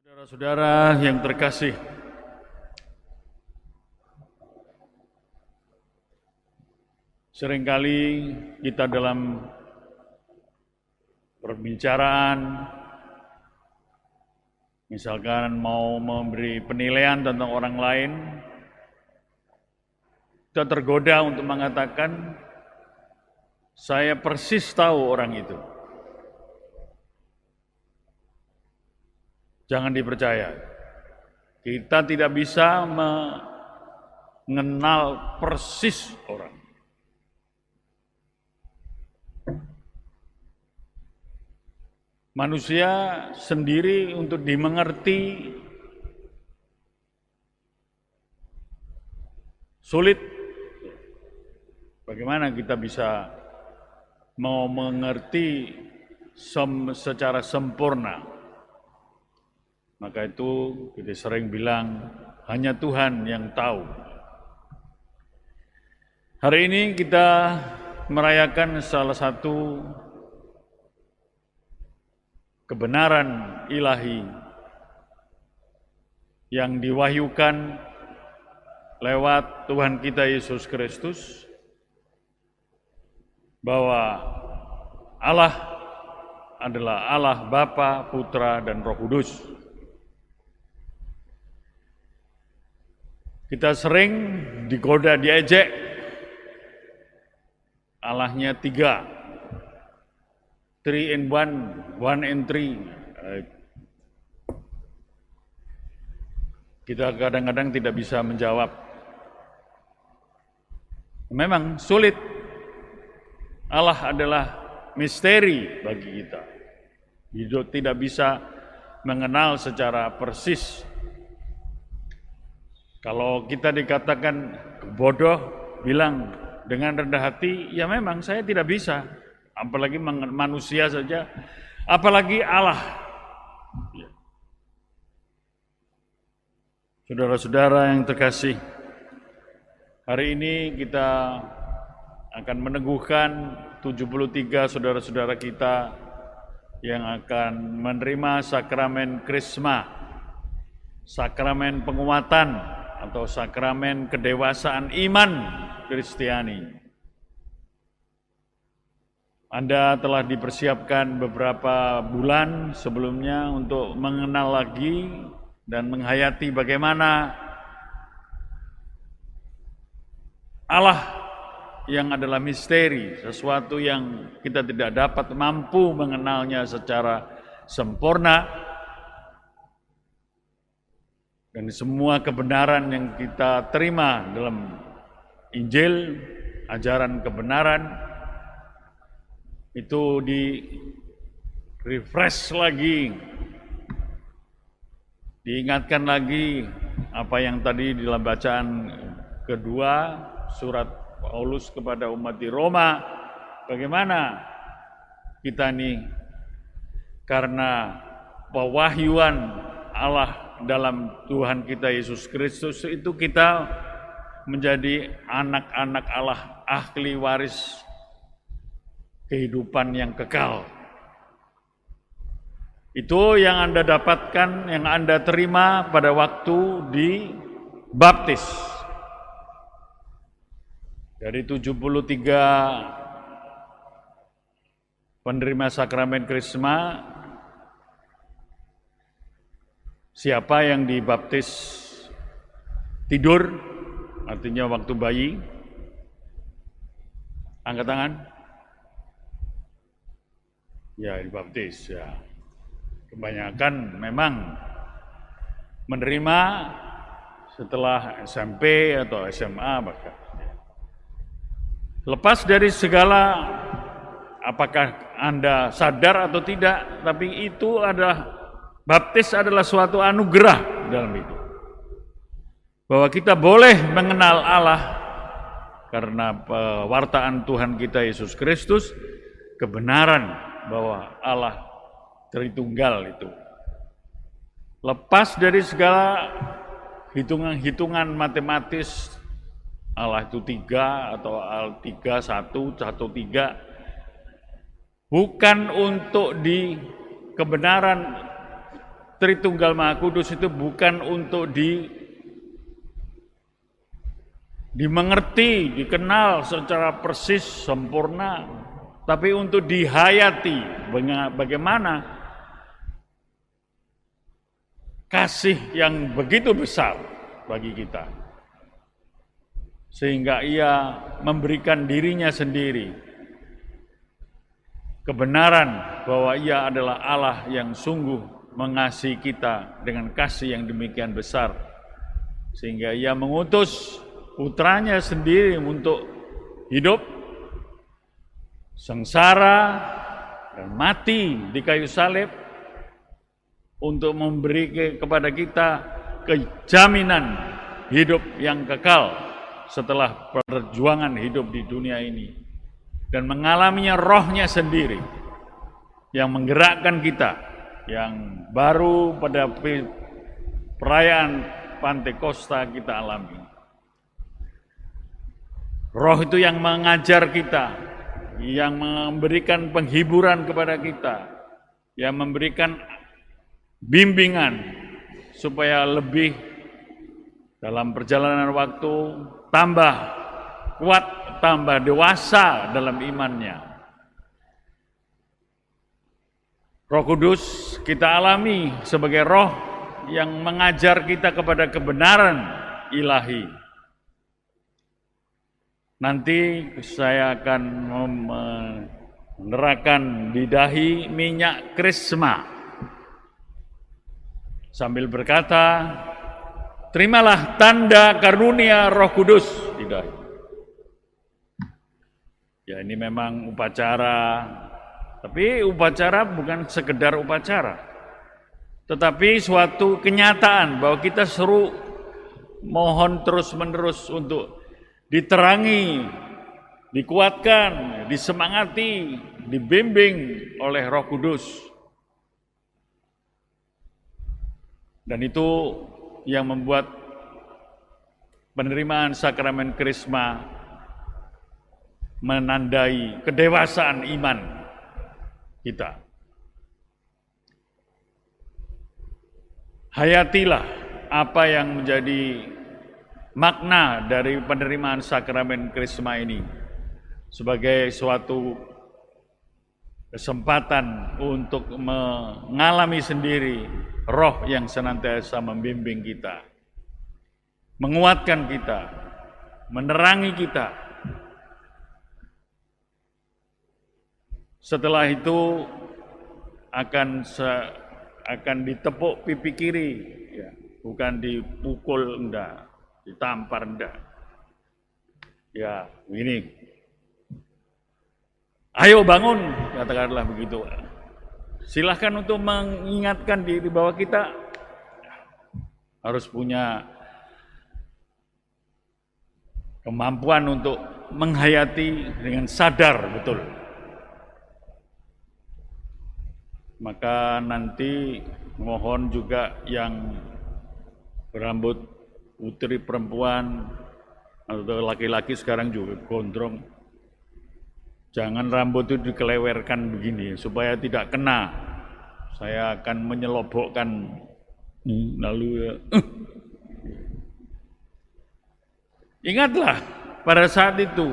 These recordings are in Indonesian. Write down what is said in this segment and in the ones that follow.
Saudara-saudara yang terkasih, seringkali kita dalam perbicaraan, misalkan mau memberi penilaian tentang orang lain, kita tergoda untuk mengatakan, saya persis tahu orang itu. Jangan dipercaya. Kita tidak bisa mengenal persis orang. Manusia sendiri untuk dimengerti sulit. Bagaimana kita bisa mau mengerti secara sempurna? Maka itu kita sering bilang, hanya Tuhan yang tahu. Hari ini kita merayakan salah satu kebenaran ilahi yang diwahyukan lewat Tuhan kita Yesus Kristus, bahwa Allah adalah Allah Bapa, Putra, dan Roh Kudus. Kita sering digoda, diejek, Allahnya 3 in 1, 1 in 3. Kita kadang-kadang tidak bisa menjawab. Memang sulit. Allah adalah misteri bagi kita. Hidup tidak bisa mengenal secara persis. Kalau kita dikatakan bodoh, bilang dengan rendah hati, ya memang saya tidak bisa. Apalagi manusia saja, apalagi Allah. Saudara-saudara yang terkasih, hari ini kita akan meneguhkan 73 saudara-saudara kita yang akan menerima sakramen Krisma, sakramen penguatan atau sakramen kedewasaan iman Kristiani. Anda telah dipersiapkan beberapa bulan sebelumnya untuk mengenal lagi dan menghayati bagaimana Allah yang adalah misteri, sesuatu yang kita tidak dapat mampu mengenalnya secara sempurna. Dan semua kebenaran yang kita terima dalam Injil, ajaran kebenaran, itu di-refresh lagi, diingatkan lagi apa yang tadi dalam bacaan kedua, surat Paulus kepada umat di Roma, bagaimana kita nih, karena pewahyuan Allah dalam Tuhan kita Yesus Kristus itu kita menjadi anak-anak Allah, ahli waris kehidupan yang kekal. Itu yang Anda dapatkan, yang Anda terima pada waktu dibaptis. Dari 73 penerima sakramen Krisma, siapa yang dibaptis tidur, artinya waktu bayi? Angkat tangan. Ya, dibaptis ya. Kebanyakan memang menerima setelah SMP atau SMA bahkan. Lepas dari segala, apakah Anda sadar atau tidak, tapi itu adalah baptis adalah suatu anugerah dalam hidup. Bahwa kita boleh mengenal Allah karena pewartaan Tuhan kita Yesus Kristus, kebenaran bahwa Allah Tritunggal itu. Lepas dari segala hitungan-hitungan matematis, Allah itu 3 atau Al-3, 1, 3, bukan untuk di kebenaran Tritunggal Maha Kudus itu bukan untuk dimengerti, dikenal secara persis, sempurna, tapi untuk dihayati. Bagaimana kasih yang begitu besar bagi kita, sehingga ia memberikan dirinya sendiri, kebenaran bahwa ia adalah Allah yang sungguh mengasihi kita dengan kasih yang demikian besar, sehingga ia mengutus putranya sendiri untuk hidup, sengsara, dan mati di kayu salib untuk memberi kepada kita kejaminan hidup yang kekal setelah perjuangan hidup di dunia ini, dan mengalaminya rohnya sendiri yang menggerakkan kita, yang baru pada perayaan Pantekosta kita alami. Roh itu yang mengajar kita, yang memberikan penghiburan kepada kita, yang memberikan bimbingan supaya lebih dalam perjalanan waktu tambah kuat, tambah dewasa dalam imannya. Roh Kudus kita alami sebagai roh yang mengajar kita kepada kebenaran ilahi. Nanti saya akan menerangkan di dahi minyak krisma sambil berkata, terimalah tanda karunia Roh Kudus di dahi. Ya, ini memang upacara, tapi upacara bukan sekedar upacara, tetapi suatu kenyataan bahwa kita seru mohon terus-menerus untuk diterangi, dikuatkan, disemangati, dibimbing oleh Roh Kudus. Dan itu yang membuat penerimaan sakramen Krisma menandai kedewasaan iman kita. Hayatilah apa yang menjadi makna dari penerimaan sakramen Krisma ini sebagai suatu kesempatan untuk mengalami sendiri roh yang senantiasa membimbing kita, menguatkan kita, menerangi kita. Setelah itu akan ditepuk pipi kiri, ya, bukan dipukul, enggak, ditampar, enggak. Ya, begini. Ayo bangun, katakanlah begitu. Silahkan untuk mengingatkan diri bahwa kita harus punya kemampuan untuk menghayati dengan sadar betul. Maka nanti mohon juga yang berambut putri perempuan atau laki-laki sekarang juga gondrong, jangan rambut itu dikelewerkan begini supaya tidak kena. Saya akan menyelobokkan lalu ya. Ingatlah pada saat itu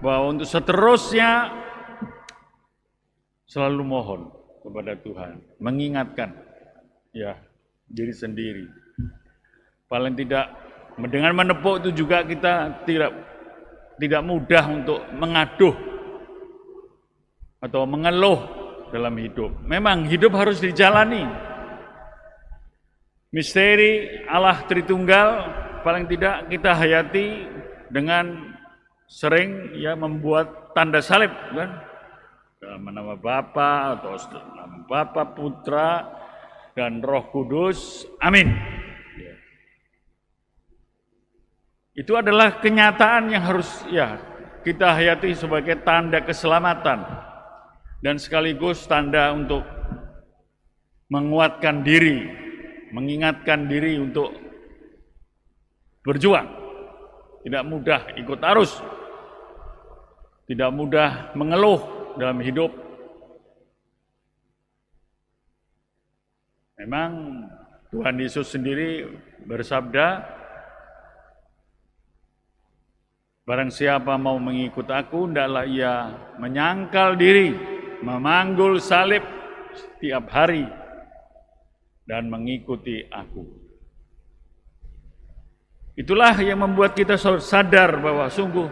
bahwa untuk seterusnya selalu mohon kepada Tuhan, mengingatkan ya diri sendiri. Paling tidak dengan menepuk itu juga kita tidak mudah untuk mengaduh atau mengeluh dalam hidup. Memang hidup harus dijalani. Misteri Allah Tritunggal paling tidak kita hayati dengan sering ya membuat tanda salib, kan? Dalam nama Bapa atau dalam Bapa, Putra, dan Roh Kudus. Amin. Itu adalah kenyataan yang harus ya kita hayati sebagai tanda keselamatan dan sekaligus tanda untuk menguatkan diri, mengingatkan diri untuk berjuang. Tidak mudah ikut arus, tidak mudah mengeluh dalam hidup. Memang Tuhan Yesus sendiri bersabda, barang siapa mau mengikut aku, hendaklah ia menyangkal diri, memanggul salib setiap hari, dan mengikuti aku. Itulah yang membuat kita sadar bahwa sungguh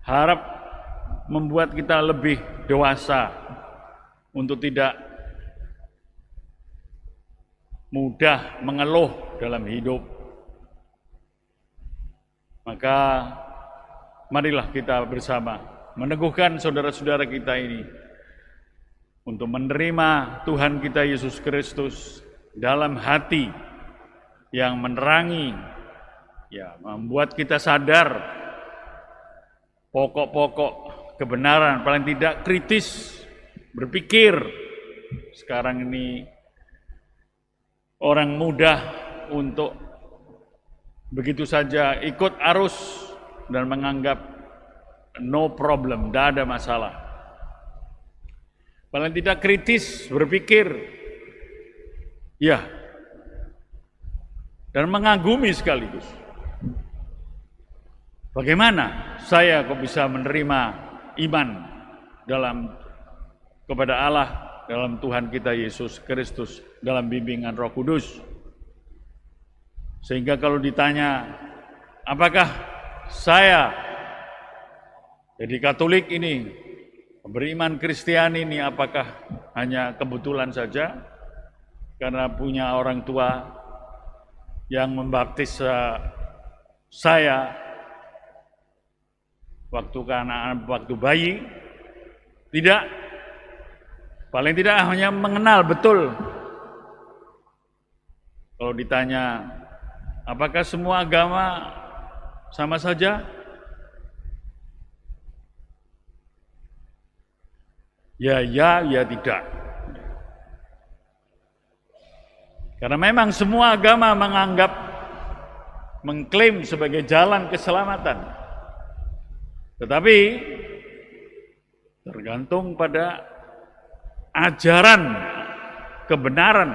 harap membuat kita lebih dewasa untuk tidak mudah mengeluh dalam hidup. Maka marilah kita bersama meneguhkan saudara-saudara kita ini untuk menerima Tuhan kita Yesus Kristus dalam hati yang menerangi, membuat kita sadar pokok-pokok kebenaran, paling tidak kritis berpikir. Sekarang ini orang mudah untuk begitu saja ikut arus dan menganggap no problem, tidak ada masalah. Paling tidak kritis berpikir, dan mengagumi sekaligus. Bagaimana saya kok bisa menerima iman kepada Allah dalam Tuhan kita Yesus Kristus dalam bimbingan Roh Kudus? Sehingga kalau ditanya, apakah saya jadi Katolik ini, beriman Kristiani ini, apakah hanya kebetulan saja karena punya orang tua yang membaptis saya waktu bayi? Tidak. Paling tidak hanya mengenal betul. Kalau ditanya, apakah semua agama sama saja? Ya, tidak. Karena memang semua agama mengklaim sebagai jalan keselamatan. Tetapi tergantung pada ajaran kebenaran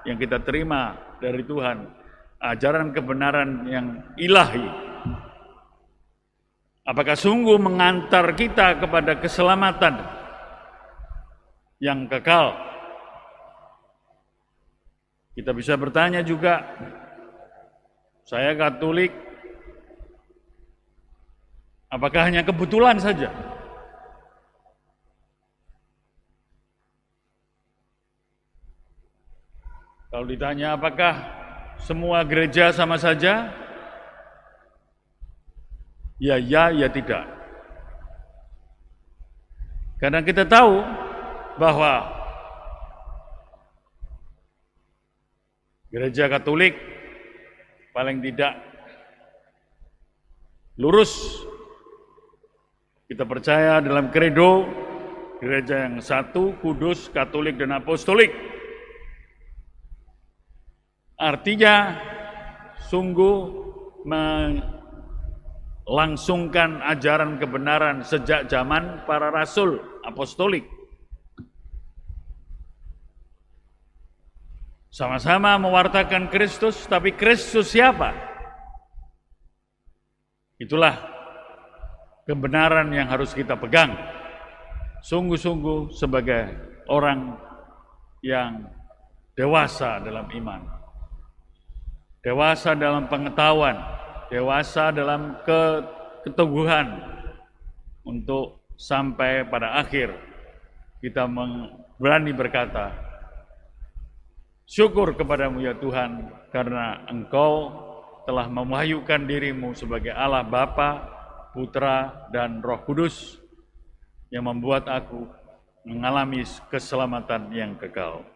yang kita terima dari Tuhan, ajaran kebenaran yang ilahi. Apakah sungguh mengantar kita kepada keselamatan yang kekal? Kita bisa bertanya juga, saya Katolik, apakah hanya kebetulan saja? Kalau ditanya apakah semua gereja sama saja? Ya, tidak. Karena kita tahu bahwa gereja Katolik paling tidak lurus. Kita percaya dalam kredo gereja yang satu, kudus, Katolik, dan apostolik. Artinya sungguh melangsungkan ajaran kebenaran sejak zaman para rasul apostolik. Sama-sama mewartakan Kristus, tapi Kristus siapa? Itulah kebenaran yang harus kita pegang sungguh-sungguh sebagai orang yang dewasa dalam iman, dewasa dalam pengetahuan, dewasa dalam keteguhan, untuk sampai pada akhir kita berani berkata, syukur kepadamu ya Tuhan, karena Engkau telah memahyukan dirimu sebagai Allah Bapa, Putra, dan Roh Kudus yang membuat aku mengalami keselamatan yang kekal.